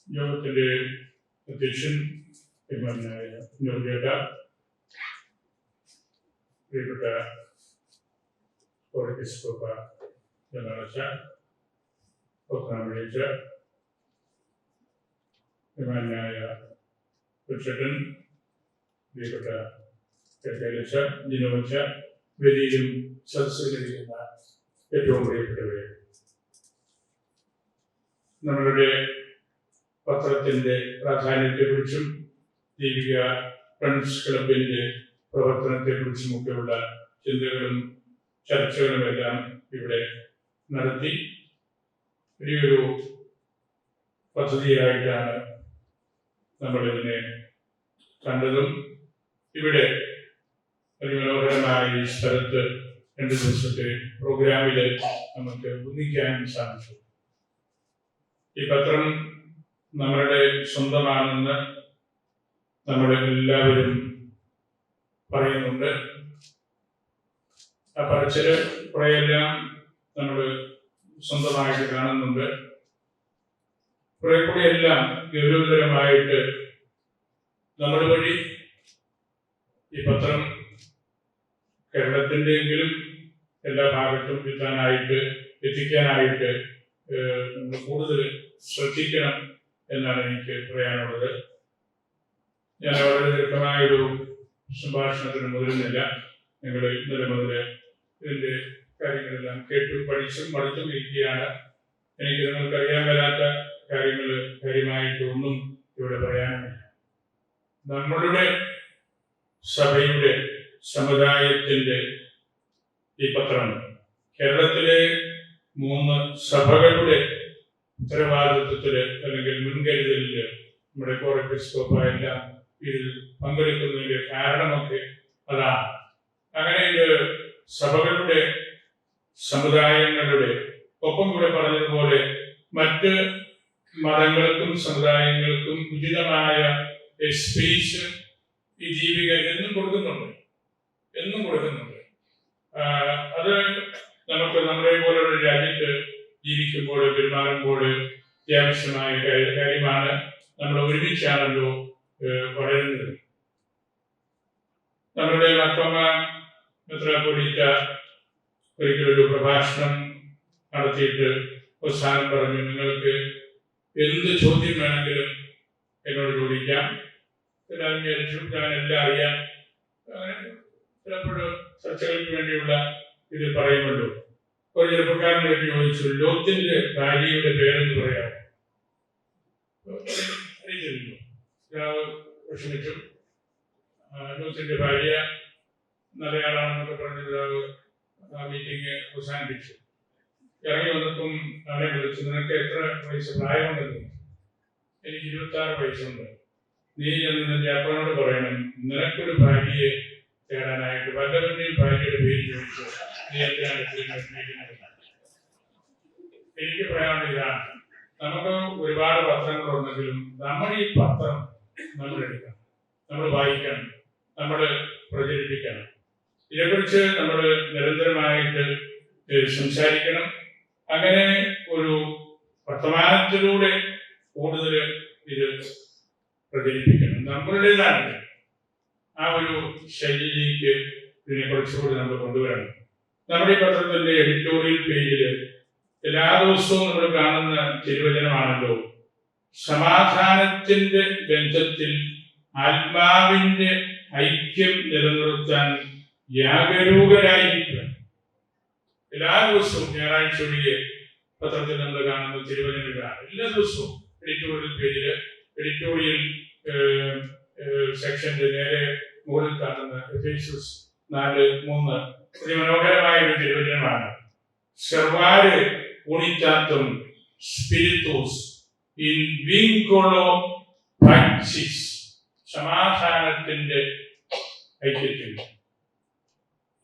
യോഗത്തിന്റെ അധ്യക്ഷൻ ബഹുമാനായ ജോർജേട്ട, പ്രിയപ്പെട്ട എപ്പിസ്കോപ്പ ജനറച്ച, പത്രാമണിച്ച, ബഹുമാനായ പുരുഷട്ടൻ, പ്രിയപ്പെട്ട കേട്ടയിലച്ച, ജിനോവച്ച, വേദിയിലും സദസ്സിലിരിക്കുന്ന ഏറ്റവും പ്രിയപ്പെട്ടവരെ, നമ്മളുടെ പത്രത്തിന്റെ പ്രാധാന്യത്തെക്കുറിച്ചും ദീപിക ഫ്രണ്ട്സ് ക്ലബിന്റെ പ്രവർത്തനത്തെക്കുറിച്ചുമൊക്കെയുള്ള ചിന്തകളും ചർച്ചകളുമെല്ലാം ഇവിടെ നടത്തി. വലിയൊരു പദ്ധതിയായിട്ടാണ് നമ്മളിതിനെ കണ്ടതും ഇവിടെ അതിമനോഹരമായ ഈ സ്ഥലത്ത് 2 ദിവസത്തെ പ്രോഗ്രാമിൽ നമുക്ക് ഒന്നിക്കാൻ സാധിച്ചു. ഈ പത്രം നമ്മളുടെ സ്വന്തമാണെന്ന് നമ്മൾ എല്ലാവരും പറയുന്നുണ്ട്. ആ പറച്ചില് കുറെയെല്ലാം നമ്മൾ സ്വന്തമായിട്ട് കാണുന്നുണ്ട്. കുറെ കൂടെയെല്ലാം ഗൗരവതരമായിട്ട് നമ്മൾ വഴി ഈ പത്രം കേരളത്തിൻ്റെയെങ്കിലും എല്ലാ ഭാഗത്തും എത്തിക്കാനായിട്ട് നമ്മൾ കൂടുതൽ ശ്രദ്ധിക്കണം എന്നാണ് എനിക്ക് പറയാനുള്ളത്. ഞാൻ വളരെ ദീർഘമായൊരു സംഭാഷണത്തിന് മുതിരുന്നില്ല. നിങ്ങൾ ഇന്നലെ മുതൽ ഇതിൻ്റെ കാര്യങ്ങളെല്ലാം കേട്ടു പഠിച്ചും മടുത്തും ഇരിക്കുകയാണ്. എനിക്ക് നിങ്ങൾക്ക് അറിയാൻ വരാത്ത കാര്യങ്ങൾ കാര്യമായിട്ടൊന്നും ഇവിടെ പറയാനില്ല. നമ്മളുടെ സഭയുടെ സമുദായത്തിൻ്റെ ഈ പത്രം കേരളത്തിലെ 3 സഭകളുടെ ഉത്തരവാദിത്വത്തില് അല്ലെങ്കിൽ മുൻകരുതലില് നമ്മുടെ എപ്പിസ്കോപ്പയെല്ലാം ഇതിൽ പങ്കെടുക്കുന്നതിന്റെ കാരണമൊക്കെ അതാണ്. അങ്ങനെ ഇത് സഭകളുടെ സമുദായങ്ങളുടെ ഒപ്പം ഇവിടെ പറഞ്ഞതുപോലെ മറ്റ് മതങ്ങൾക്കും സമുദായങ്ങൾക്കും ഉചിതമായ സ്പേസ് ഈ ദീപിക എന്നും കൊടുക്കുന്നുണ്ട്. അത് നമുക്ക് നമ്മളെ പോലുള്ള രാജ്യത്ത് ജീവിക്കുമ്പോൾ പെരുമാറുമ്പോൾ അത്യാവശ്യമായ കാര്യമാണ്. നമ്മൾ ഒരുമിച്ചാണല്ലോ വളരുന്നത്. നമ്മളുടെ മർത്തോമ മെത്രാപ്പൊലീത്ത ഒരിക്കലൊരു പ്രഭാഷണം നടത്തിയിട്ട് അവസാനം പറഞ്ഞു, നിങ്ങൾക്ക് എന്ത് ചോദ്യം വേണമെങ്കിലും എന്നോട് ചോദിക്കാം. എല്ലാവരും വിചാരിച്ചു ഞാൻ എല്ലാം അറിയാം. അങ്ങനെ ചിലപ്പോഴും ചർച്ചകൾക്ക് വേണ്ടിയുള്ള ഇത് പറയുമല്ലോ. ഒരു ചെറുപ്പക്കാരനെ പറ്റി ചോദിച്ചു, ലോത്തിന്റെ ഭാര്യയുടെ പേരെന്ന് പറയാം. വിഷമിച്ചു. ലോത്തിന്റെ ഭാര്യ നല്ലയാളാണെന്നൊക്കെ പറഞ്ഞ ആ മീറ്റിംഗ് അവസാനിപ്പിച്ചു. ഇറങ്ങി വന്നപ്പം അവനെ വിളിച്ചു, നിനക്ക് എത്ര വയസ്സ് പ്രായമുണ്ടെന്ന്? എനിക്ക് 26 വയസ്സുണ്ട്. നീ എന്ന് നിന്റെ അപ്പനോട് പറയണം, നിനക്കൊരു ഭാര്യയെ തേടാനായിട്ട് വല്ലവന്റെയും ഭാര്യയുടെ പേര് ചോദിച്ചു നീ എന്തിനാണ് എനിക്ക് പറയാനുള്ള ഇതാണ്. നമുക്ക് ഒരുപാട് പത്രങ്ങളുണ്ടെങ്കിലും നമ്മൾ ഈ പത്രം നമ്മൾ എടുക്കണം, നമ്മൾ വായിക്കണം, നമ്മൾ പ്രചരിപ്പിക്കണം. ഇതേക്കുറിച്ച് നമ്മൾ നിരന്തരമായിട്ട് സംസാരിക്കണം. അങ്ങനെ ഒരു വർത്തമാനത്തിലൂടെ കൂടുതൽ ഇത് പ്രചരിപ്പിക്കണം. നമ്മളുടേതാണ് ആ ഒരു ശൈലിയിലേക്ക് ഇതിനെ കുറച്ചുകൂടി നമ്മൾ കൊണ്ടുവരണം. നമ്മുടെ ഈ പത്രത്തിന്റെ എഡിറ്റോറിയൽ പേജിൽ എല്ലാ ദിവസവും നമ്മൾ കാണുന്ന തിരുവചനമാണല്ലോ, സമാധാനത്തിന്റെ ബന്ധത്തിൽ ആത്മാവിന്റെ ഐക്യം നിലനിർത്താൻ ജാഗരൂകരായിരിക്കുക. എല്ലാ ദിവസവും ഞായറാഴ്ച ഒഴികെ പത്രത്തിൽ നമ്മൾ കാണുന്ന തിരുവചനങ്ങളാണ്. എല്ലാ ദിവസവും എഡിറ്റോറിയൽ പേജില് എഡിറ്റോറിയൽ സെക്ഷന്റെ നേരെ മുകളിൽ കാണുന്ന എഫേസ്യസ് 4:3 അതിമനോഹരമായ ഒരു തിരുവചനമാണ്. സെർവാരെ unitatum spiritus in vincolo pacis. സമാധാനത്തിന്റെ ഐക്യത്തിൽ,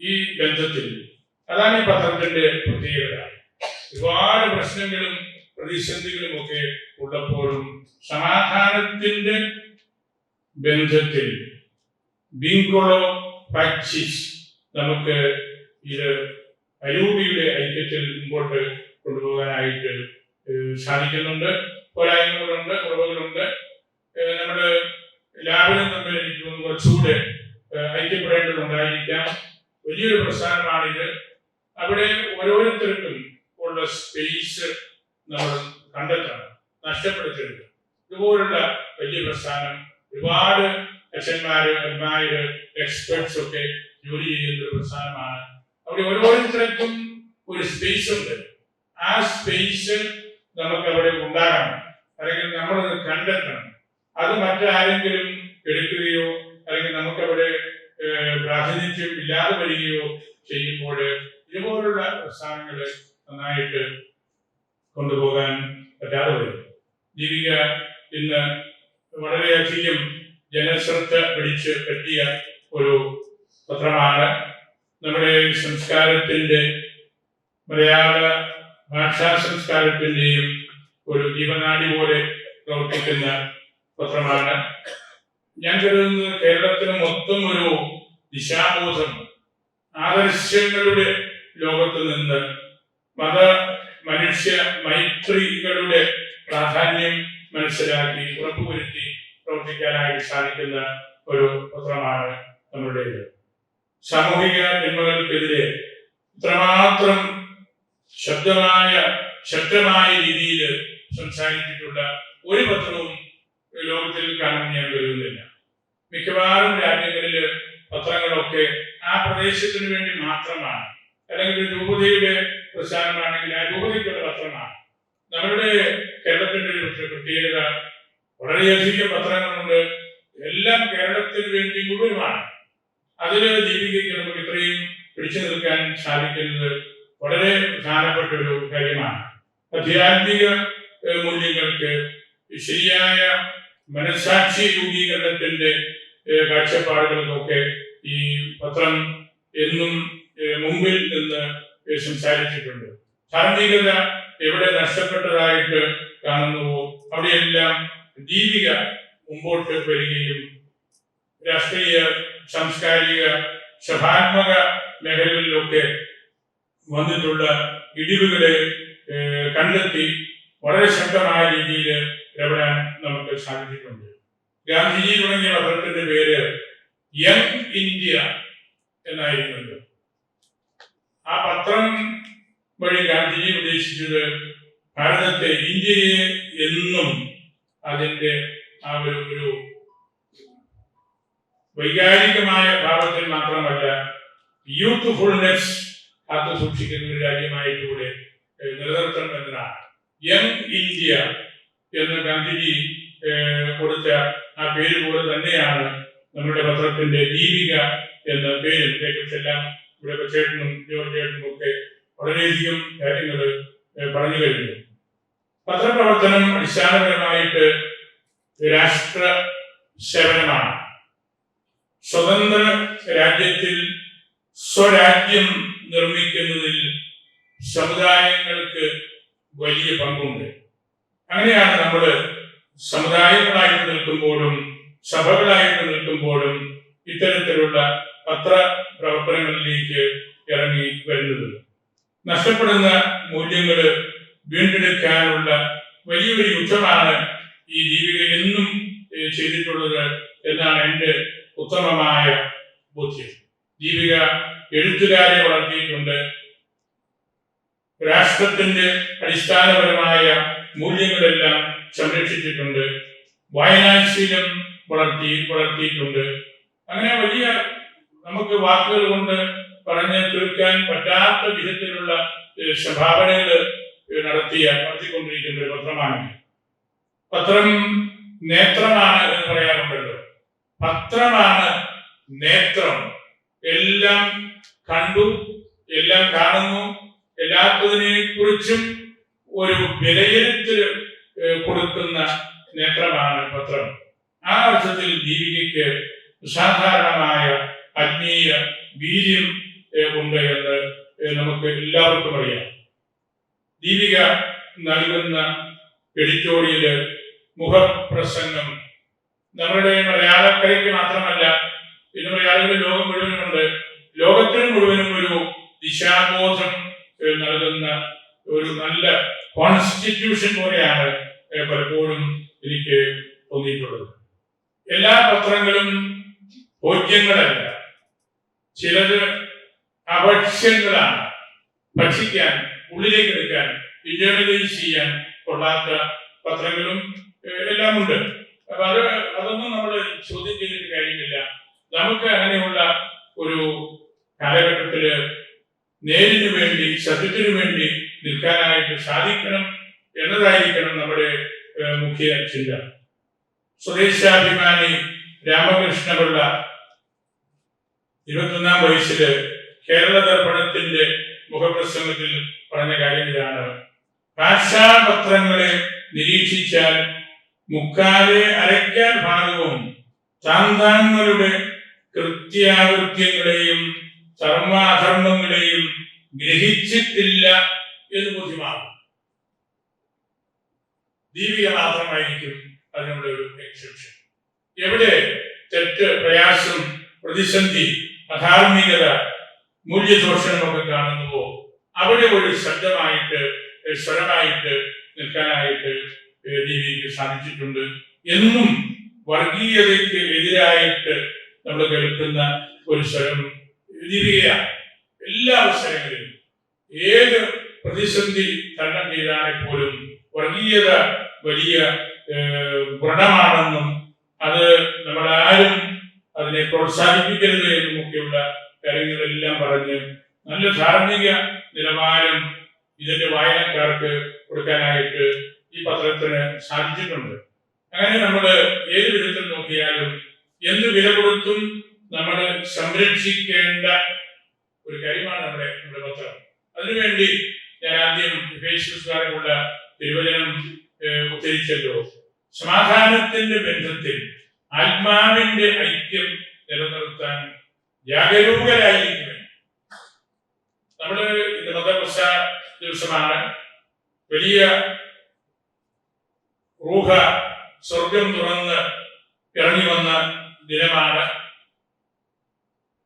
ഈ ബന്ധത്തിൽ. അതാണ് ഈ പത്രത്തിന്റെ പ്രത്യേകത. ഒരുപാട് പ്രശ്നങ്ങളും പ്രതിസന്ധികളും ഒക്കെ ഉള്ളപ്പോഴും സമാധാനത്തിന്റെ ബന്ധത്തിൽ വിൻകൊളോ പാക്സിസ് നമുക്ക് ഇത് അരൂപിയുടെ ഐക്യത്തിൽ മുമ്പോട്ട് കൊണ്ടുപോകാനായിട്ട് സാധിക്കുന്നുണ്ട്. പോരായ്മകളുണ്ട്, കുറവുകളുണ്ട്. നമ്മൾ എല്ലാവരും തമ്മിൽ എനിക്ക് തോന്നുന്നു കുറച്ചുകൂടെ ഐക്യപ്പെടേണ്ടതുണ്ടായിരിക്കാം. വലിയൊരു പ്രസ്ഥാനമാണിത്. അവിടെ ഓരോരുത്തർക്കും ഉള്ള സ്പേസ് നമ്മൾ കണ്ടെത്തണം, നഷ്ടപ്പെടുത്തരുത്. ഇതുപോലുള്ള വലിയ പ്രസ്ഥാനം, ഒരുപാട് അച്ഛന്മാര്, അന്മാര്, എക്സ്പെർട്സ് ഒക്കെ ജോലി ചെയ്യുന്ന ഒരു പ്രസ്ഥാനമാണ്. അവിടെ ഓരോരുത്തർക്കും ഒരു സ്പേസ് ഉണ്ട്. ആ സ്പേസ് നമുക്ക് അവിടെ ഉണ്ടാകണം, അല്ലെങ്കിൽ നമ്മളത് കണ്ടെത്തണം. അത് മറ്റാരെങ്കിലും എടുക്കുകയോ അല്ലെങ്കിൽ നമുക്കവിടെ പ്രാതിനിധ്യം ഇല്ലാതെ വരികയോ ചെയ്യുമ്പോൾ ഇതുപോലുള്ള പ്രസ്ഥാനങ്ങൾ നന്നായിട്ട് കൊണ്ടുപോകാൻ പറ്റാതെ വരും. ദീപിക ഇന്ന് വളരെയധികം ജനശ്രദ്ധ പിടിച്ച് പറ്റിയ ഒരു പത്രമാണ്. നമ്മുടെ സംസ്കാരത്തിന്റെ, മലയാള ഭാഷാ സംസ്കാരത്തിന്റെയും ഒരു ജീവനാടി പോലെ പ്രവർത്തിക്കുന്ന പത്രമാണ്. ഞാൻ കരുതുന്നത് കേരളത്തിന് മൊത്തം ഒരു ദിശാബോധം, ആദർശങ്ങളുടെ ലോകത്ത് നിന്ന് മനുഷ്യ മൈത്രികളുടെ പ്രാധാന്യം മനസ്സിലാക്കി ഉറപ്പുവരുത്തി പ്രവർത്തിക്കാനായിട്ട് സാധിക്കുന്ന ഒരു പത്രമാണ് നമ്മുടേത്. സാമൂഹിക തിന്മകൾക്കെതിരെ ഇത്രമാത്രം ശക്തമായ രീതിയിൽ സംസാരിച്ചിട്ടുള്ള ഒരു പത്രവും ലോകത്തിൽ കാണുമെന്ന് ഞാൻ കരുതുന്നില്ല. മിക്കവാറും രാജ്യങ്ങളിൽ പത്രങ്ങളൊക്കെ ആ പ്രദേശത്തിന് വേണ്ടി മാത്രമാണ്, അല്ലെങ്കിൽ ഒരു രൂപതയുടെ പ്രസ്ഥാനമാണെങ്കിൽ ആ രൂപതയ്ക്കുള്ള പത്രമാണ്. നമ്മുടെ കേരളത്തിന്റെ ഒരു പ്രത്യേകത, വളരെയധികം പത്രങ്ങളുണ്ട്, എല്ലാം കേരളത്തിന് വേണ്ടി മുഴുവനാണ്. അതില് ദീപികയ്ക്ക് നമുക്ക് ഇത്രയും പിടിച്ചു നിൽക്കാൻ സാധിക്കുന്നത് വളരെ പ്രധാനപ്പെട്ട ഒരു കാര്യമാണ്. ആധ്യാത്മിക മൂല്യങ്ങൾക്ക് ശരിയായ മനസാക്ഷി രൂപീകരണത്തിന്റെ കാഴ്ചപ്പാടുകൾക്കൊക്കെ ഈ പത്രം എന്നും മുമ്പിൽ നിന്ന് സംസാരിച്ചിട്ടുണ്ട്. ധാർമ്മികത എവിടെ നഷ്ടപ്പെട്ടതായിട്ട് കാണുന്നുവോ അവിടെയെല്ലാം ദീപിക മുമ്പോട്ട് വരികയും രാഷ്ട്രീയ, സാംസ്കാരിക, സഭാത്മക മേഖലകളിലൊക്കെ വന്നിട്ടുള്ള ഇടിവുകളെ കണ്ടെത്തി വളരെ ശക്തമായ രീതിയിൽ ഇടപെടാൻ നമുക്ക് സാധിച്ചിട്ടുണ്ട്. ഗാന്ധിജി തുടങ്ങിയ പത്രത്തിന്റെ പേര് യങ് ഇന്ത്യ എന്നായിരുന്നല്ലോ. ആ പത്രം വഴി ഗാന്ധിജി ഉദ്ദേശിച്ചത് ഭാരതത്തെ, ഇന്ത്യയെ എന്നും അതിന്റെ ആ ഒരു വൈകാരികമായ ഭാവത്തിൽ മാത്രമല്ല, യൂത്ത്ഫുൾനെസ് കാത്തു സൂക്ഷിക്കുന്ന ഒരു രാജ്യമായിട്ടൂടെ നിലനിർത്തണം എന്നതാണ്. യങ് ഇന്ത്യ എന്ന് ഗാന്ധിജി കൊടുത്ത ആ പേര് പോലെ തന്നെയാണ് നമ്മുടെ പത്രത്തിന്റെ ദീപിക എന്ന പേര്. ഇതേക്കുറിച്ചെല്ലാം ഇവിടെ ചേട്ടനും ജോർജേട്ടനും ഒക്കെ വളരെയധികം കാര്യങ്ങൾ പറഞ്ഞു കഴിഞ്ഞു. പത്രപ്രവർത്തനം അടിസ്ഥാനപരമായിട്ട് രാഷ്ട്ര സേവനമാണ്. സ്വതന്ത്ര രാജ്യത്തിൽ സ്വരാജ്യം നിർമ്മിക്കുന്നതിൽ സമുദായങ്ങൾക്ക് വലിയ പങ്കുണ്ട്. അങ്ങനെയാണ് നമ്മൾ സമുദായങ്ങളായിട്ട് നിൽക്കുമ്പോഴും സഭകളായിട്ട് നിൽക്കുമ്പോഴും ഇത്തരത്തിലുള്ള പത്ര പ്രവർത്തനങ്ങളിലേക്ക് ഇറങ്ങി വരുന്നത്. നഷ്ടപ്പെടുന്ന മൂല്യങ്ങൾ വീണ്ടെടുക്കാനുള്ള വലിയൊരു യുദ്ധമാണ് ഈ ദീപിക എന്നും ചെയ്തിട്ടുള്ളത് എന്നാണ് എൻ്റെ ഉത്തമമായ ബോധ്യം. ദീപിക എഴുത്തുകാരെ വളർത്തിയിട്ടുണ്ട്, രാഷ്ട്രത്തിന്റെ അടിസ്ഥാനപരമായ മൂല്യങ്ങളെല്ലാം സംരക്ഷിച്ചിട്ടുണ്ട്, വായനാശീലം വളർത്തിയിട്ടുണ്ട്. അങ്ങനെ വലിയ, നമുക്ക് വാക്കുകൾ കൊണ്ട് പറഞ്ഞ് തീർക്കാൻ പറ്റാത്ത വിധത്തിലുള്ള സംഭാവനകൾ നടത്തിക്കൊണ്ടിരിക്കുന്ന ഒരു പത്രമാണ്. പത്രം നേത്രമാണ് എന്ന് പറയാറുണ്ടല്ലോ. പത്രമാണ് നേത്രം. എല്ലാം കണ്ടു, എല്ലാം കാണുന്നു, എല്ലാത്തിനെ കുറിച്ചും ഒരു വിലയിരുത്തൽ കൊടുക്കുന്ന നേത്രമാണ് പത്രം. ആ അർത്ഥത്തിൽ ദീപികയ്ക്ക് സാധാരണമായ ആത്മീയ വീര്യം ഉണ്ട് എന്ന് നമുക്ക് എല്ലാവർക്കും അറിയാം. ദീപിക നൽകുന്ന എഡിറ്റോറിയല്, മുഖപ്രസംഗം നമ്മുടെ മലയാളക്കരയ്ക്ക് മാത്രമല്ല, ഇന്ന് മലയാളികൾ ലോകം മുഴുവനുമുണ്ട്. ലോകത്തിന് മുഴുവനും ഒരു ദിശാബോധം നൽകുന്ന ഒരു നല്ല കോൺസ്റ്റിറ്റ്യൂഷൻ പോലെയാണ് പലപ്പോഴും എനിക്ക് തോന്നിയിട്ടുള്ളത്. എല്ലാ പത്രങ്ങളും ഭോജ്യങ്ങളല്ല, ചിലത് അഭക്ഷ്യങ്ങളാണ്. ഭക്ഷിക്കാൻ, ഉള്ളിലേക്ക് എടുക്കാൻ, ഇന്റേണലൈസ് ചെയ്യാൻ കൊള്ളാത്ത പത്രങ്ങളും എല്ലാം ഉണ്ട്. അപ്പൊ അതൊന്നും നമ്മൾ ചോദ്യം ചെയ്തിട്ട് കാര്യമില്ല. നമുക്ക് അങ്ങനെയുള്ള ഒരു കാലഘട്ടത്തില് നേരിനു വേണ്ടി, സത്യത്തിനു വേണ്ടി നിൽക്കാനായിട്ട് സാധിക്കണം എന്നതായിരിക്കണം നമ്മുടെ മുഖ്യ ചിന്ത. സ്വദേശാഭിമാനി രാമകൃഷ്ണപിള്ള 21-ാം വയസ്സില് കേരള ദർപ്പണത്തിന്റെ മുഖപ്രസംഗത്തിൽ പറഞ്ഞ കാര്യം ഇതാണ്: ഭാഷാപത്രങ്ങളെ നിരീക്ഷിച്ചാൽ മുക്കാലെ അരയ്ക്കാൻ ഭാഗവും താന്താങ്ങളുടെ കൃത്യാകൃത്യങ്ങളെയും ധർമാധർമ്മങ്ങളെയും ഗ്രഹിച്ചിട്ടില്ല എന്ന് ബോധ്യമാകും. ദീപിക മാത്രമായിരിക്കും അതിനുള്ള ഒരു എക്സെപ്ഷൻ. എവിടെ തെറ്റ്, പ്രയാസം, പ്രതിസന്ധി, അധാർമികത, മൂല്യദോഷണമൊക്കെ കാണുന്നുവോ അവിടെ ഒരു ശബ്ദമായിട്ട്, സ്വരമായിട്ട് നിൽക്കാനായിട്ട് ദീപികയ്ക്ക് സാധിച്ചിട്ടുണ്ട്. എന്നും വർഗീയതയ്ക്ക് എതിരായിട്ട് നമ്മൾ കേൾക്കുന്ന ഒരു സ്വരം ദീപികയാണ്. എല്ലാ അവസരങ്ങളിലും ഏത് പ്രതിസന്ധി തരണം ചെയ്താണെങ്കിൽ പോലും വർഗീയത വലിയ വ്രണമാണെന്നും അത് നമ്മളാരും അതിനെ പ്രോത്സാഹിപ്പിക്കരുത് എന്നുമൊക്കെയുള്ള കാര്യങ്ങളെല്ലാം പറഞ്ഞ് നല്ല ധാർമ്മിക നിലവാരം ഇതിന്റെ വായനക്കാർക്ക് കൊടുക്കാനായിട്ട് ഈ പത്രത്തിന് സാധിച്ചിട്ടുണ്ട്. അങ്ങനെ നമ്മൾ ഏത് വിധത്തിൽ നോക്കിയാലും എന്ത് വില കൊടുത്തും നമ്മൾ സംരക്ഷിക്കേണ്ട ഒരു കാര്യമാണ് നമ്മുടെ പത്രം. അതിനുവേണ്ടി ഞാൻ ആദ്യം ഫേസ്ബുക്കാർക്കുള്ള തിരുവചനം ഉദ്ധരിച്ചല്ലോ: സമാധാനത്തിന്റെ ബന്ധത്തിൽ ആത്മാവിന്റെ ഐക്യം നിലനിർത്താൻ ജാഗരൂകരായിരിക്കും. നമ്മള് ഇത് മതപുസ്ത ദിവസമാണ്. വലിയ റൂഹ സ്വർഗം തുറന്ന് ഇറങ്ങി വന്ന ദിനമാണ്.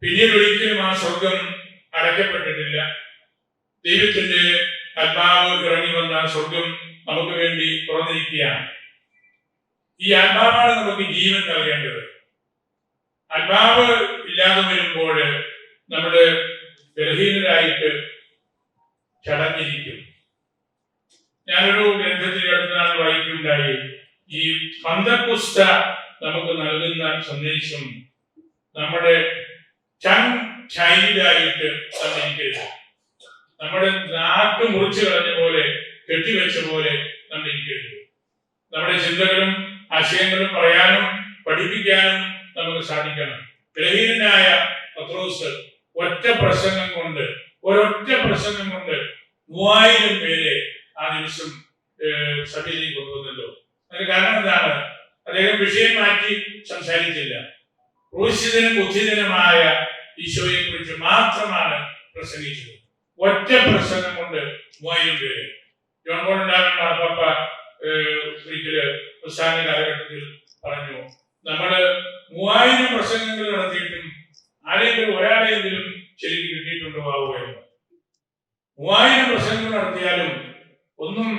പിന്നീട് ഒരിക്കലും ആ സ്വർഗം അടയ്ക്കപ്പെട്ടിട്ടില്ല. ദൈവത്തിന്റെ ആത്മാവ് ഇറങ്ങി വന്ന സ്വർഗം നമുക്ക് വേണ്ടി തുറന്നിരിക്കുകയാണ്. ഈ ആത്മാവാണ് നമുക്ക് ജീവൻ നൽകേണ്ടത്. ആത്മാവ് ഇല്ലാതെ വരുമ്പോൾ നമ്മുടെ ബലഹീനരായിട്ട് ചടഞ്ഞിരിക്കും. ഞാനൊരു ഗ്രന്ഥത്തിൽ അടുത്ത നാൾ വായിക്കുകയുണ്ടായി, ഈ പന്തക്കുസ്ത നമുക്ക് നൽകുന്ന സന്ദേശം നമ്മുടെ ടങ് ചൈൽഡായിട്ട് നമ്മിരിക്കരുത്. നമ്മുടെ നാക്ക് മുറിച്ചു കളഞ്ഞ പോലെ, കെട്ടിവെച്ച പോലെ നമ്മിരിക്കരുത്. നമ്മുടെ ചിന്തകളും ആശയങ്ങളും പറയാനും പഠിപ്പിക്കാനും നമുക്ക് സാധിക്കണം. ബലഹീനനായ പത്രോസ് ഒരൊറ്റ പ്രസംഗം കൊണ്ട് 3000 പേരെ ആ ദിവസം സഭയിലേക്ക് കൊണ്ടുവന്നല്ലോ. അതിന് കാരണം എന്താണ്? അദ്ദേഹം വിഷയം മാറ്റി സംസാരിച്ചില്ല. ക്രൂശിതനും ബുദ്ധിതനുമായ ഈശോയെ കുറിച്ച് മാത്രമാണ് പ്രസംഗിച്ചത്. ഒറ്റ പ്രസംഗം കൊണ്ട് 3000 പേര്. ജോൺ പോൾ ഉണ്ടാകുന്ന മാർപ്പാപ്പ ഒരിക്കല് അവസാന കാലഘട്ടത്തിൽ പറഞ്ഞു, നമ്മള് 3000 പ്രസംഗങ്ങൾ നടത്തിയിട്ടും ആരെങ്കിലും ഒരാളെങ്കിലും ശരിക്കും കിട്ടിയിട്ടുണ്ടോ ആവുകയെന്ന്. 3000 പ്രസംഗങ്ങൾ നടത്തിയാലും ഒന്നും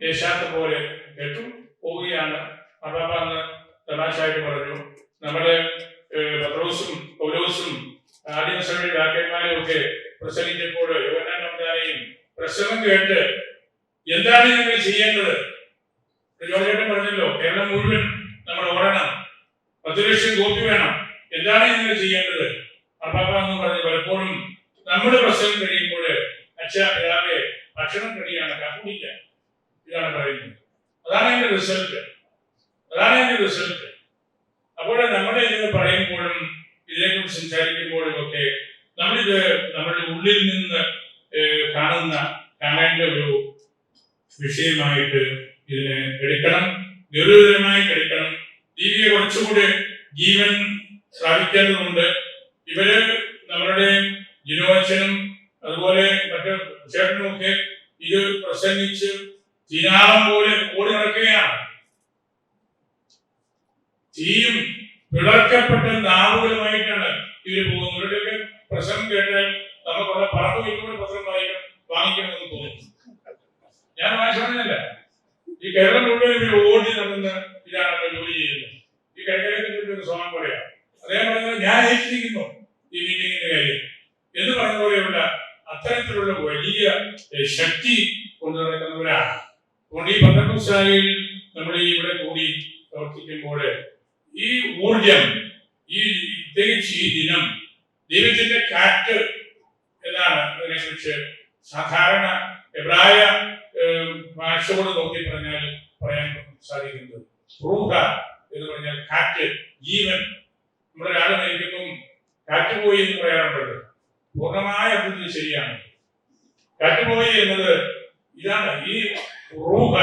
ദേശാത്ത പോലെ കേട്ടു പോവുകയാണ്. മാർപ്പാപ്പ അന്ന് തമാശയായിട്ട് പറഞ്ഞു, നമ്മുടെ പത്രോസും പൗലോസും ആദിമസഭയുടെ രാജ്യന്മാരും ഒക്കെ പ്രസംഗിച്ചപ്പോൾ യോഹന്നാൻ നമ്പ്യാരെയും പ്രസംഗം കേട്ട് എന്താണ് ഞങ്ങൾ ചെയ്യേണ്ടത്? ജോർജേട്ടൻ പറഞ്ഞല്ലോ, കേരളം മുഴുവൻ നമ്മൾ ഓടണം, 10 ലക്ഷം കോപ്പി വേണം, എന്താണ് ഞങ്ങൾ ചെയ്യേണ്ടത്? മാർപ്പാപ്പ എന്ന് പറഞ്ഞു, പലപ്പോഴും നമ്മുടെ പ്രസംഗം കഴിയുമ്പോൾ അച്ഛാ പിതാവേ ഭക്ഷണം കഴിയാണ്, കാക്കുടിക്ക, ഇതാണ് പറയുന്നത്. അതാണ് എന്റെ റിസൾട്ട്. അപ്പോൾ നമ്മുടെ ഇത് പറയുമ്പോഴും ഇതിനെക്കുറിച്ച് സംസാരിക്കുമ്പോഴും ഒക്കെ നമ്മളിത് നമ്മുടെ ഉള്ളിൽ നിന്ന് കാണേണ്ട ഒരു വിഷയമായിട്ട് ഇതിനെ എടുക്കണം, ഗൗരവതരമായി എടുക്കണം. ദീപിക കുറച്ചുകൂടി ജീവൻ സ്ഥാപിക്കേണ്ടതുണ്ട്. ഇവര് നമ്മളുടെ ജിനോച്ചനും അതുപോലെ മറ്റു ചേട്ടനും ഒക്കെ ഇത് പ്രസംഗിച്ച് തീനാളം പോലെ ഓടി നടക്കുകയാണ്. തീയും പിളർക്കപ്പെട്ട നാവുകളുമായിട്ടാണ് ഇവര് പോകുന്നത്. ഇവരുടെയൊക്കെ പ്രസംഗം കേട്ടാൽ നമുക്കുള്ള പറമ്പ് വീട്ടുകൂടെ പത്രം വാങ്ങിക്കണമെന്ന് തോന്നുന്നു. ഞാൻ വായിച്ചോണ്ടില്ല, ഈ കേരളം മുഴുവൻ ഓടി നടന്ന് ഇതാണ് ജോലി ചെയ്യുന്നത്. ഈ കൈകാര്യത്തിൽ ഒരു സ്വഭാവം പോലെയാണ്. അദ്ദേഹം പറയുന്നത് ഞാൻ ഏറ്റിരിക്കുന്നു ഈ മീറ്റിംഗിന്റെ കാര്യം എന്ന് പറഞ്ഞ പോലെയുള്ള അത്തരത്തിലുള്ള വലിയ ശക്തി കൊണ്ടു നടക്കുന്നവരാണ്. അതുകൊണ്ട് ഈ പന്തക്കുസ്തായിൽ നമ്മൾ ഇവിടെ കൂടി പ്രവർത്തിക്കുമ്പോൾ ഈ ഊർജം, ഈ പ്രത്യേകിച്ച് ഈ ദിനം ദൈവത്തിന്റെ കാറ്റ് എന്നാണ് അതിനെ കുറിച്ച് സാധാരണ എബ്രായ ഭാഷയോട് നോക്കി പറഞ്ഞാൽ പറയാൻ സാധിക്കുന്നത്. റൂഹ എന്ന് പറഞ്ഞാൽ കാറ്റ്, ജീവൻ. നമ്മുടെ ഒരാൾ മരിക്കുമ്പം കാറ്റുപോയി എന്ന് പറയാറുണ്ടല്ലോ. പൂർണ്ണമായ അർത്ഥത്തിൽ ശരിയാണ്. കാറ്റുപോയി എന്നത് ഇതാണ്. ഈ റൂഹ,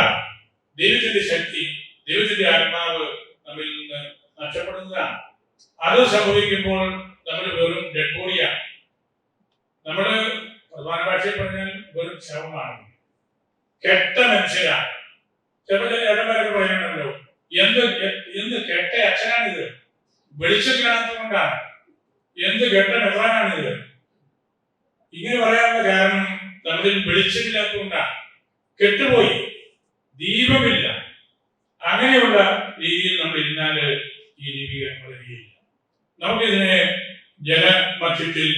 ദൈവത്തിന്റെ ശക്തി, ദൈവത്തിന്റെ ആത്മാവ് നമ്മിൽ നിന്ന് നഷ്ടപ്പെടുന്നതാണ്. അത് സംഭവിക്കുമ്പോൾ നമ്മൾ വെറും ഡെഡ് ബോഡിയാണ്. നമ്മള് പ്രധാന ഭാഷയിൽ പറഞ്ഞാൽ വെറും ശവമാണ്, കെട്ട മനുഷ്യരാണ്. ചിലപ്പോൾ ഏട്ടന്മാരൊക്കെ പറയാനുണ്ടല്ലോ, എന്ത് കെട്ട അച്ഛനാണിത്, വെളിച്ചത്തിലാത്തതുകൊണ്ടാണ്, എന്ത് കെട്ട മെത്രാനാണിത്. ഇങ്ങനെ പറയാനുള്ള കാരണം നമ്മളിൽ വെളിച്ചമില്ലാത്തതുകൊണ്ടാണ്. കെട്ടുപോയി, ദീപമില്ല. അങ്ങനെയുള്ള രീതിയിൽ നമ്മൾ ഇരുന്നാല് ഈ ദീപിക വളരുകയില്ല. നമുക്കിതിനെ ജനമധ്യത്തിൽ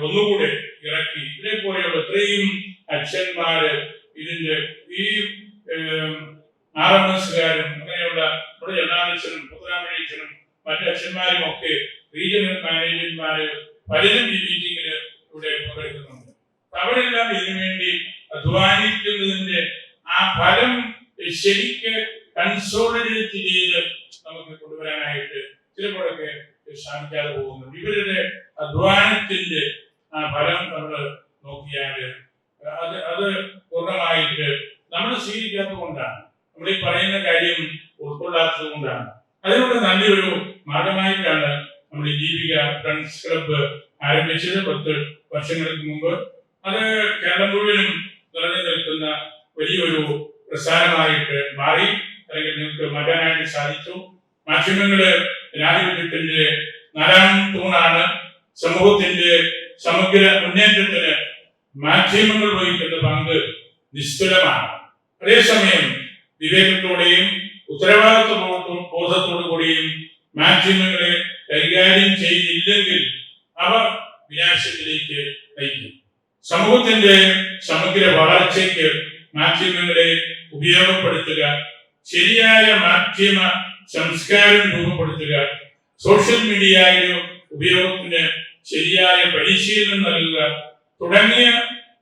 ഒന്നുകൂടെ ഇറക്കി ഇതേപോലെയുള്ള ഇത്രയും അച്ഛന്മാര്, ഇതിന്റെ ഈ RMSകാരും അങ്ങനെയുള്ള നമ്മുടെ ജനാധിപത്യനും പുത്തനാമഴീച്ചനും മറ്റു അച്ഛന്മാരും ഒക്കെ റീജിയണൽ മാനേജ്മെന്റ്മാര് പലരും ഈ മീറ്റിംഗില് ഇവിടെ പങ്കെടുക്കുന്നുണ്ട്. അവരെല്ലാം ഇതിനു വേണ്ടി അധ്വാനിക്കുന്നതിന്റെ ആ ഫലം ശരിക്ക് കൺസോളിഡേറ്റ് ചെയ്ത് നമുക്ക് കൊണ്ടുവരാനായിട്ട് ചിലപ്പോഴൊക്കെ സാധിക്കാതെ പോകുന്നുണ്ട്. ഇവരുടെ അധ്വാനത്തിന്റെ ആ ഫലം നമ്മൾ നോക്കിയാൽ അത് പൂർണ്ണമായിട്ട് നമ്മൾ സ്വീകരിക്കാത്തത് കൊണ്ടാണ്, നമ്മൾ ഈ പറയുന്ന കാര്യം ഉൾക്കൊള്ളാത്തത് കൊണ്ടാണ്. അതിനുള്ള നല്ലൊരു മാർഗമായിട്ടാണ് നമ്മൾ ഈ ദീപിക ഫ്രണ്ട്സ് ക്ലബ്ബ് ആരംഭിച്ചത് 10 വർഷങ്ങൾക്ക് മുമ്പ്. അത് കേരളം മുഴുവനും നിറഞ്ഞു നിൽക്കുന്ന വലിയൊരു പ്രസ്ഥാനമായിട്ട് മാറി, അല്ലെങ്കിൽ നിങ്ങൾക്ക് മാറ്റാനായിട്ട് സാധിച്ചു. മാധ്യമങ്ങള് ജനാധിപത്യത്തിന്റെ 4ാം തൂണാണ്. സമൂഹത്തിന്റെ സമഗ്ര മുന്നേറ്റത്തിന് മാധ്യമങ്ങൾ വഹിക്കുന്ന പങ്ക് നിസ്തുലമാണ്. അതേസമയം വിവേകത്തോടെയും ഉത്തരവാദിത്വ ബോധത്തോടു കൂടിയും മാധ്യമങ്ങളെ കൈകാര്യം ചെയ്തില്ലെങ്കിൽ അവ വിനാശത്തിലേക്ക് നയിക്കും. സമൂഹത്തിന്റെ സമഗ്ര വളർച്ചയ്ക്ക് മാധ്യമങ്ങളെ ഉപയോഗപ്പെടുത്തുക, ശരിയായ മാധ്യമ സംസ്കാരം രൂപപ്പെടുത്തുക, സോഷ്യൽ മീഡിയയിലെ ഉപയോഗത്തിന് ശരിയായ പരിശീലനം നൽകുക തുടങ്ങിയ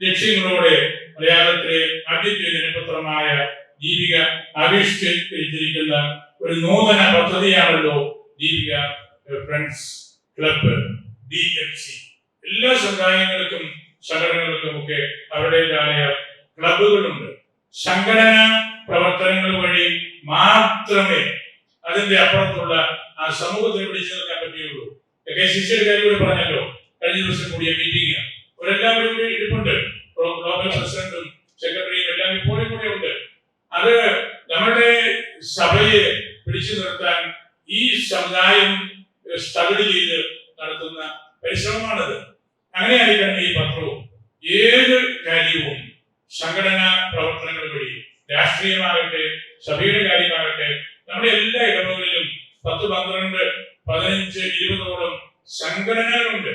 ലക്ഷ്യങ്ങളോടെ മലയാളത്തിലെ ആദ്യത്തെ ദിനപത്രമായ ദീപിക ആവിഷ്കരിച്ചിരിക്കുന്ന ഒരു നൂതന പദ്ധതിയാണല്ലോ ദീപിക ഫ്രണ്ട്സ് ക്ലബ്ബ്, DFC. എല്ലാ സമുദായങ്ങൾക്കും സംഘടനകൾക്കും ഒക്കെ അവരുടേതായ ക്ലബ്ബുകളുണ്ട്. സംഘടനാ പ്രവർത്തനങ്ങൾ വഴി മാത്രമേ അതിന്റെ അപ്പുറത്തുള്ള ആ സമൂഹത്തെ പിടിച്ചു നിൽക്കാൻ പറ്റുകയുള്ളൂ. KCCയുടെ കാര്യം കൂടി പറഞ്ഞല്ലോ, കഴിഞ്ഞ ദിവസം കൂടിയ മീറ്റിംഗ് അവരെല്ലാവരും കൂടി ഇരിപ്പുണ്ട്. ഗ്ലോബൽ പ്രസിഡന്റും സെക്രട്ടറിയും എല്ലാം ഇപ്പോഴും കൂടെ ഉണ്ട്. അത് നമ്മുടെ സഭയെ പിടിച്ചു നിർത്താൻ ഈ സമുദായം സ്ട്രഗിൾ ചെയ്ത് നടത്തുന്ന പരിശ്രമമാണത്. അങ്ങനെയായിരിക്കണം ഈ പത്രവും ഏത് കാര്യവും സംഘടനാ പ്രവർത്തനങ്ങൾ വഴി, രാഷ്ട്രീയമാകട്ടെ സഭയുടെ കാര്യമാകട്ടെ, നമ്മുടെ എല്ലാ ഇടവകളിലും 10, 12, 15, 20ഓളം സംഘടനകളുണ്ട്.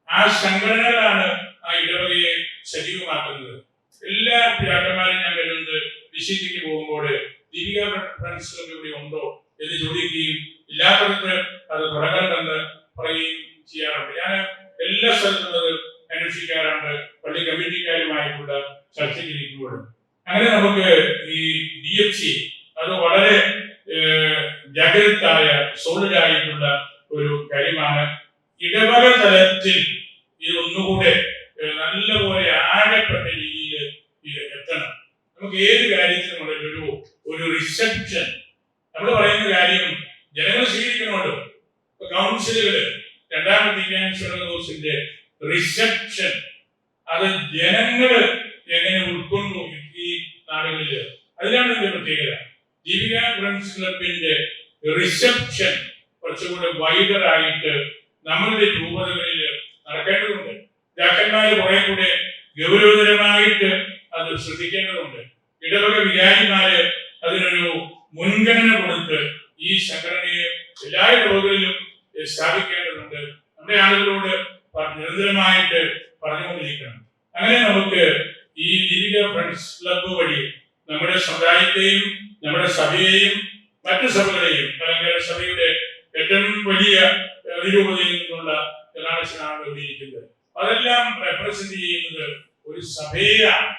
ആ സംഘടനകളാണ് ആ ഇടവകയെ സജീവമാക്കുന്നത്. എല്ലാ പിതാക്കന്മാരും ഞാൻ വരുന്നത് വിശുദ്ധിക്ക് പോകുമ്പോൾ ദീപിക ഫ്രണ്ട്സ് ക്ലബ്ബ് ഇവിടെ ഉണ്ടോ എന്ന് ചോദിക്കുകയും ഇല്ലാത്തവർക്ക് അത് തുടങ്ങണമെന്ന് പറയുകയും ചെയ്യാറുണ്ട്. ഞാൻ എല്ലാ സ്ഥലത്തും അത് അന്വേഷിക്കാറുണ്ട്, പള്ളി കമ്മിറ്റിക്കാരുമായിട്ടുള്ള ചർച്ചയ്ക്കിരിക്കുമ്പോൾ. അങ്ങനെ നമുക്ക് ഈ DFC അത് വളരെ ജാഗ്രതായ സോളിഡായിട്ടുള്ള ഒരു കാര്യമാണ്. ഇടവക തലത്തിൽ ഇത് ഒന്നുകൂടെ നല്ലപോലെ ആഴപ്പെട്ട രീതിയിൽ ഇത് എത്തണം. നമുക്ക് ഏത് കാര്യത്തിനുമുള്ള ഒരു റിസപ്ഷൻ, നമ്മൾ പറയുന്ന കാര്യം ജനങ്ങൾ സ്വീകരിക്കണമല്ലോ. കൗൺസിലുകള് 2ാം ദിവസത്തിന്റെ റിസപ്ഷൻ അത് ജനങ്ങള് എങ്ങനെ ഉൾക്കൊണ്ടു ഈ നാടുകളില്, അതിലാണ് ഇതിന്റെ പ്രത്യേകത. ദീപിക ഫ്രണ്ട്സ് ക്ലബിന്റെ റിസപ്ഷൻ കുറച്ചുകൂടെ വൈഡറായിട്ട് നമ്മളുടെ രൂപതകളിൽ നടക്കേണ്ടതുണ്ട്. ജാക്കന്മാര് കുറെ കൂടെ ഗൗരവതരമായിട്ട് അത് ശ്രദ്ധിക്കേണ്ടതുണ്ട്. ഇടവക വികാരിമാര് അതിനൊരു മുൻഗണന കൊടുത്ത് ഈ സംഘടനയെ എല്ലാ ഇടവകളിലും സ്ഥാപിക്കേണ്ടതുണ്ട്. നമ്മുടെ ആളുകളോട് നിരന്തരമായിട്ട് പറഞ്ഞുകൊണ്ടിരിക്കണം. അങ്ങനെ നമുക്ക് ഈ ദീപിക ഫ്രണ്ട്സ് ക്ലബ്ബ് വഴി നമ്മുടെ സമുദായത്തെയും നമ്മുടെ സഭയെയും മറ്റു സഭകളെയും മലങ്കര സഭയുടെ ഏറ്റവും വലിയ അതിരൂപതയിൽ നിന്നുള്ള കലാശനാണ് ഉപയോഗിക്കുന്നത്. അതെല്ലാം റെപ്രസെന്റ് ചെയ്യുന്നത് ഒരു സഭയെയാണ്.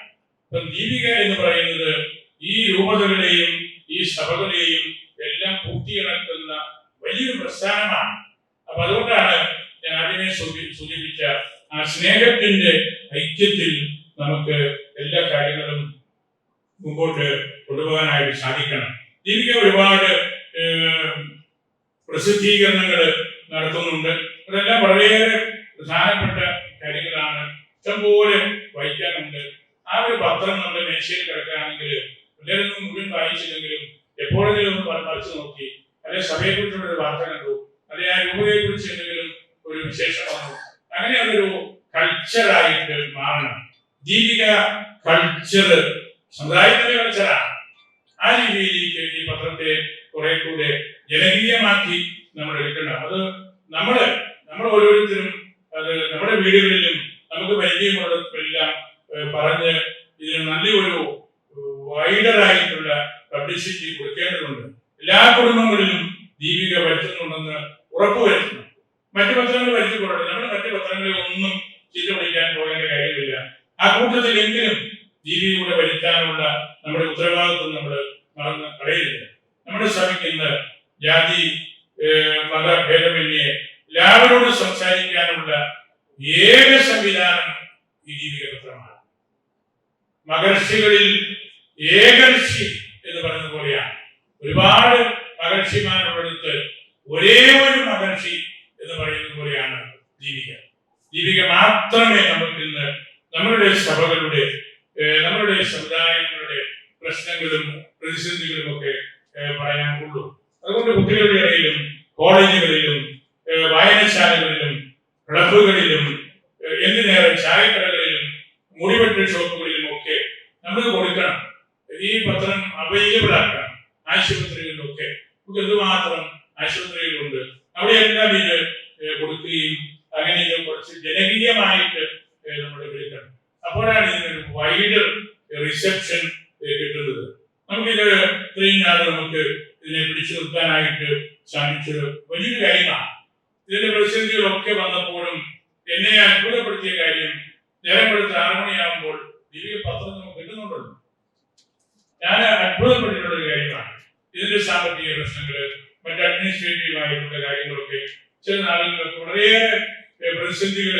ഇപ്പം ദീപിക എന്ന് പറയുന്നത് ഈ രൂപതകളെയും ഈ സഭകളെയും എല്ലാം കൂട്ടിയിണക്കുന്ന വലിയൊരു പ്രസ്ഥാനമാണ്. അപ്പൊ അതുകൊണ്ടാണ് ഞാൻ ആദ്യമേ സൂചിപ്പിച്ച ആ സ്നേഹത്തിന്റെ ഐക്യത്തിൽ നമുക്ക് എല്ലാ കാര്യങ്ങളും മുമ്പോട്ട് കൊണ്ടുപോകാനായിട്ട് സാധിക്കണം. ദീപിക ഒരുപാട് പ്രസിദ്ധീകരണങ്ങൾ നടത്തുന്നുണ്ട്. അതെല്ലാം വളരെയേറെ പ്രധാനപ്പെട്ട കാര്യങ്ങളാണ്. ഇഷ്ടംപോലെ വായിക്കാനുണ്ട്. ആ ഒരു പത്രം നമ്മുടെ മേശയിൽ കിടക്കുകയാണെങ്കിൽ എല്ലാവരും മുഴുവൻ വായിച്ചില്ലെങ്കിലും എപ്പോഴെങ്കിലും ഒന്ന് മറിച്ച് നോക്കി, അല്ലെങ്കിൽ സഭയെ കുറിച്ചുള്ള ഒരു വാർത്ത കണ്ടു, അല്ലെങ്കിൽ ആ രൂപതയെ കുറിച്ച് എന്തെങ്കിലും ഒരു വിശേഷം വന്നു, അങ്ങനെ അതൊരു കൾച്ചറായിട്ട് മാറണം. ദീപിക കൾച്ചർ സമുദായത്തിന്റെ കൾച്ചറാണ്. ആ രീതിയിലേക്ക് ഈ പത്രത്തെ കുറെ കൂടെ ജനകീയമാക്കി നമ്മൾ എടുക്കണം. അത് നമ്മൾ ഓരോരുത്തരും അത് നമ്മുടെ വീടുകളിലും നമുക്ക് പരിചയമുള്ളതെല്ലാം പറഞ്ഞ് ഇതിന് നല്ലൊരു വൈഡറായിട്ടുള്ള പബ്ലിസിറ്റി കൊടുക്കേണ്ടതുണ്ട്. എല്ലാ കുടുംബങ്ങളിലും ദീപിക വരുത്തുന്നുണ്ടെന്ന് ഉറപ്പുവരുത്തണം. മറ്റു പത്രങ്ങൾ വരുത്തിക്കൊള്ളണം. നമ്മൾ മറ്റു പത്രങ്ങളിൽ ഒന്നും ചീത്ത വിളിക്കാൻ പോകേണ്ട കാര്യമില്ല. ആ കൂട്ടത്തിലെങ്കിലും ദീപികയുടെ വരുത്താനുള്ള നമ്മുടെ ഉത്തരവാദിത്വം നമ്മൾ മറന്ന് കളയരുത്. നമ്മുടെ സഭയ്ക്ക് ഇന്ന് ജാതി മതഭേദമന്യേ എല്ലാവരോടും സംസാരിക്കാനുള്ള ഏക സംവിധാനം ഈ ദീപിക പത്രമാണ്. മഹർഷികളിൽ ഏകർഷി എന്ന് പറയുന്ന പോലെയാണ്. ഒരുപാട് മഹർഷിമാരോടടുത്ത് ഒരേ ഒരു മഹർഷി എന്ന് പറയുന്ന പോലെയാണ് ദീപിക. ദീപിക മാത്രമേ നമുക്ക് ഇന്ന് നമ്മളുടെ സഭകളുടെ നമ്മളുടെ സമുദായങ്ങളുടെ പ്രശ്നങ്ങളും പ്രതിസന്ധികളും ഒക്കെ പറയാനുള്ളൂ. അതുകൊണ്ട് കുട്ടികളുടെ ഇടയിലും കോളേജുകളിലും വായനശാലകളിലും ക്ലബുകളിലും എന്തിനേറെ ചായക്കടകളിലും മുടിവെട്ട് ഷോപ്പുകളിലും ഒക്കെ നമ്മൾ കൊടുക്കണം. ഈ പത്രം അവൈലബിൾ ആക്കണം. ആശുപത്രികളിലൊക്കെ നമുക്ക് എന്തുമാത്രം ആശുപത്രികളുണ്ട്, അവിടെയെല്ലാം ഇത് കൊടുക്കുകയും അങ്ങനെ ഇത് കുറച്ച് ജനകീയമായിട്ട് നമ്മൾ എടുക്കണം. അപ്പോഴാണ് ഇതിനൊരു വൈഡർ റിസപ്ഷൻ കിട്ടുന്നത്. നമുക്കിത് ഇത്രയും നാളെ നമുക്ക് ഇതിനെ പിടിച്ചു നിർത്താനായിട്ട് സാധിച്ചത് വലിയൊരു കാര്യമാണ്. ഇതിന്റെ പ്രതിസന്ധികളൊക്കെ വന്നപ്പോഴും എന്നെ അത്ഭുതപ്പെടുത്തിയ കാര്യം, നേരം വെളുത്ത് 6 മണിയാകുമ്പോൾ ദീപിക പത്രം നമുക്ക് കിട്ടുന്നുണ്ടല്ലോ. ഞാൻ അത്ഭുതപ്പെട്ടിട്ടുള്ള ഒരു കാര്യമാണ്. ഇതിന്റെ സാമ്പത്തിക പ്രശ്നങ്ങള്, മറ്റ് അഡ്മിനിസ്ട്രേറ്റീവായിട്ടുള്ള കാര്യങ്ങളൊക്കെ ചില നാളുകളൊക്കെ വളരെയേറെ പ്രതിസന്ധികൾ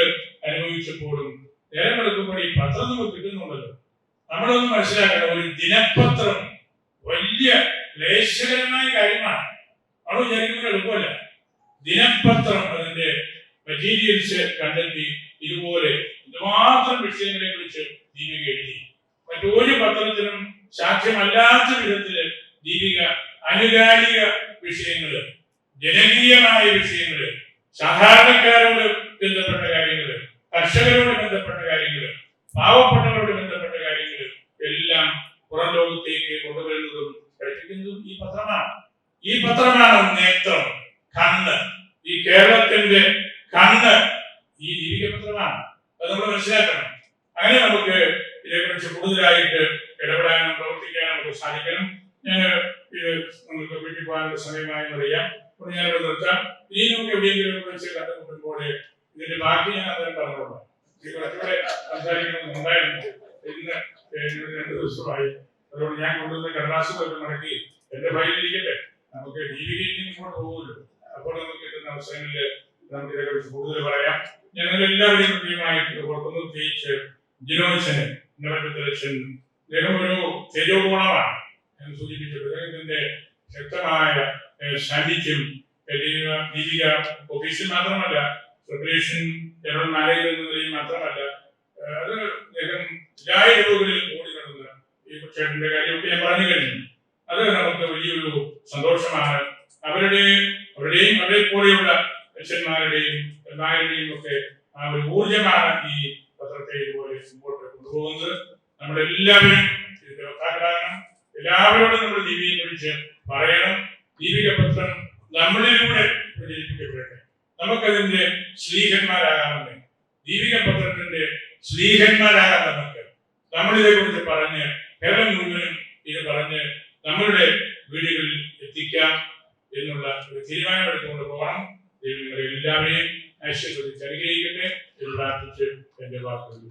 അനുഭവിച്ചപ്പോഴും നേരം വെളുക്കുമ്പോൾ ഈ പത്രം നമുക്ക് കിട്ടുന്നുണ്ടല്ലോ. നമ്മളൊന്നും മനസ്സിലാക്കണം, ഒരു ദിനപത്രം വലിയ ക്ലേശകരമായ കാര്യമാണ്. നമ്മൾ വിചാരിക്കുന്നത് എളുപ്പമല്ല. ദിനപത്രം അതിന്റെ മെറ്റീരിയൽസ് കണ്ടെത്തി ഇതുപോലെ എന്തുമാത്രം വിഷയങ്ങളെ കുറിച്ച് ദീപിക എഴുതി. മറ്റൊരു പത്രത്തിനും സാധ്യമല്ലാത്ത വിധത്തില് ദീപിക ആനുകാലിക വിഷയങ്ങള്, ജനകീയമായ വിഷയങ്ങള്, സാധാരണക്കാരോട് ബന്ധപ്പെട്ട കാര്യങ്ങള്, കർഷകരോട് ബന്ധപ്പെട്ട കാര്യങ്ങള്, പാവപ്പെട്ടവരോട് ബന്ധപ്പെട്ട കാര്യങ്ങള് എല്ലാം പുറം ലോകത്തേക്ക് കൊണ്ടുവരുന്നതും പഠിപ്പിക്കുന്നതും ഈ പത്രമാണ്. ഈ പത്രമാണ് നേത്രം, കണ്ണ്. ഈ കേരളത്തിന്റെ കണ്ണ് ഈ ദീപിക പത്രമാണ്. അത് നമ്മൾ മനസ്സിലാക്കണം. അങ്ങനെ നമുക്ക് ഇതിനെക്കുറിച്ച് കൂടുതലായിട്ട് ഇടപെടാനും പ്രവർത്തിക്കാനും നമുക്ക് സാധിക്കണം. ഞാൻ ഇത് നമുക്ക് വീട്ടിൽ പോകാനുള്ള സമയമായെന്ന് അറിയാം. അപ്പോൾ ഞാനിവിടെ നിർത്താം. ഇനി നമുക്ക് എവിടെയെങ്കിലും വെച്ച് കണ്ടുമുട്ടുമ്പോൾ ഇതിന്റെ ബാക്കി ഞാൻ അന്നേരം പറഞ്ഞോളാം. കുറച്ചുകൂടെ സംസാരിക്കണമെന്നുണ്ടായിരുന്നു. ഇന്ന് 2 ദിവസമായി. അതുകൊണ്ട് ഞാൻ കൊണ്ടുവന്ന കടലാസുകളൊക്കെ മടക്കി എന്റെ ഫയലിലിരിക്കട്ടെ. നമുക്ക് ദീപികയിൽ ഇങ്ങോട്ട് പോകുമല്ലോ. അപ്പോൾ നമുക്ക് കിട്ടുന്ന അവസരങ്ങളിൽ നമുക്ക് ഇതേക്കുറിച്ച് കൂടുതൽ പറയാം. ഞങ്ങൾ എല്ലാവരെയും കൃത്യമായിട്ട് ഓർക്കുന്നു. പ്രത്യേകിച്ച് ജിനോച്ചന് ഇന്നവറ്റൻ അദ്ദേഹം ഒരു തേജോഗുണമാണ്. ഞാൻ സൂചിപ്പിച്ചത് അദ്ദേഹത്തിന്റെ ശക്തമായ സാന്നിധ്യം ദീപിക ഓഫീസിൽ മാത്രമല്ല, സെപ്പറേഷൻ ജനറൽ മാനേജർ എന്ന നിലയിൽ മാത്രമല്ല, അത് അദ്ദേഹം എല്ലാ ഇടവുകളിലും ഓടി നടന്ന ഈ ചേട്ടന്റെ കാര്യമൊക്കെ ഞാൻ പറഞ്ഞു കഴിഞ്ഞു. അത് നമുക്ക് വലിയൊരു സന്തോഷമാണ്. അവരുടെയും അവരെ പോലെയുള്ള അച്ഛന്മാരുടെയും നായരുടെയും ഒക്കെ ആ ഒരു ഊർജമാണ് ഈ പത്രത്തെ ഇതുപോലെ മുമ്പോട്ട് കൊണ്ടുപോകുന്നത്. നമ്മളെല്ലാവരും ഇത് വക്താക്കളാകണം. എല്ലാവരോടും നമ്മൾ ദീപിക പത്രം നമ്മളിലൂടെ പ്രചരിപ്പിക്കപ്പെടട്ടെ. നമുക്കതിന്റെ ശ്ലീഹന്മാരാകാമെന്ന്, ദീപിക പത്രത്തിന്റെ ശ്ലീഹന്മാരാകാം. നമുക്ക് നമ്മളിതേ കുറിച്ച് പറഞ്ഞ് കേരളം മുഴുവനും ഇത് പറഞ്ഞ് നമ്മളുടെ വീടുകളിൽ എത്തിക്കാം എന്നുള്ള ഒരു തീരുമാനമെടുത്തുകൊണ്ട് പോകണം. ദൈവം നിങ്ങളെ എല്ലാവരെയും ആശീർവദിച്ച് അനുഗ്രഹിക്കട്ടെ എന്ന് പ്രാർത്ഥിച്ച് എന്റെ വാക്കുകൾ